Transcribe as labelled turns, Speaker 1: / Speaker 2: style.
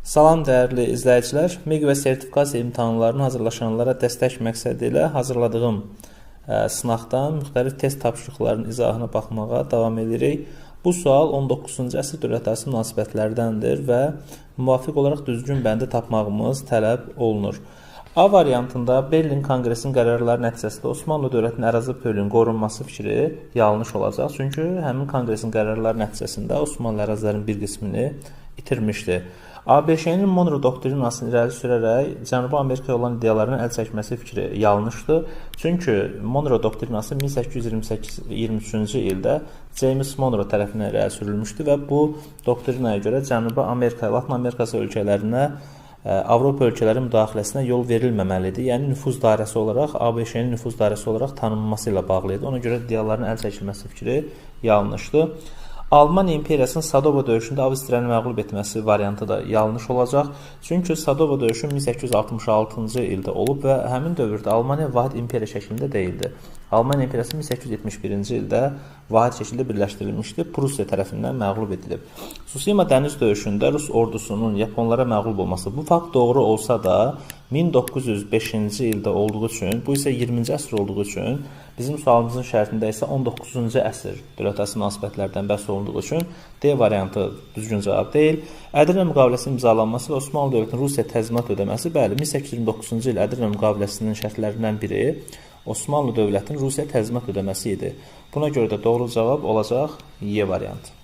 Speaker 1: Salam dəyərli izləyicilər, MEQ və sertifikasiya imtahanlarını hazırlaşanlara dəstək məqsədi ilə hazırladığım sınaqdan müxtəlif test tapşırıqlarının izahına baxmağa davam edirik. Bu sual 19-cu əsr dövlətlərarası münasibətlərdəndir və müvafiq olaraq düzgün bəndi tapmağımız tələb olunur. A variantında Berlin Konqresinin qərarları nəticəsində Osmanlı dövlətinin ərazi bütövlüyünün qorunması fikri yanlış olacaq. Çünki həmin konqresin qərarları nəticəsində Osmanlı ərazilərinin bir qismini itirmişdi. ABŞ-nin Monroe doktrinasını irəli sürərək Cənubi Amerikaya olan iddialarının əl çəkməsi fikri yanlışdır. Çünki Monroe doktrinası 1823-cü ildə James Monroe tərəfindən irəli sürülmüşdü və bu doktrinaya görə Cənubi Amerika, Latın Amerikası ölkələrinə Avropa ölkələri müdaxiləsinə yol verilməməlidir. Yəni nüfuz dairəsi olaraq ABŞ-nin nüfuz dairəsi olaraq tanınması ilə bağlı idi. Ona görə iddiaların əl çəkilməsi fikri yanlışdır. Almaniya imperiyasının Sadova döyüşündə Avstriyanı məğlub etməsi variantı da yanlış olacaq. Çünki Sadova döyüşü 1866-cı ildə olub və həmin dövrdə Almaniya vahid imperiya şəklində deyildi. Almaniya imperiyası 1871-ci ildə vahid şəkildə birləşdirilmişdi, Prussiya tərəfindən məğlub edilib. Tsusima dəniz döyüşündə Rus ordusunun Yaponlara məğlub olması bu fakt doğru olsa da 1905-ci ildə olduğu üçün, bu isə 20-ci əsr olduğu üçün, bizim sualımızın şərtində isə 19-cu əsr dövlətlərarası münasibətlərdən bəhs olunduğu üçün D variantı düzgün cavab deyil. Ədirnə müqaviləsinin imzalanması və Osmanlı dövlətinin Rusiya təzminat ödəməsi, bəli, 1829-cu il Ədirnə müqaviləsinin şərtlərindən biri Osmanlı dövlətinin Rusiya təzminat ödəməsi idi. Buna görə də doğru cavab olacaq Y variantı.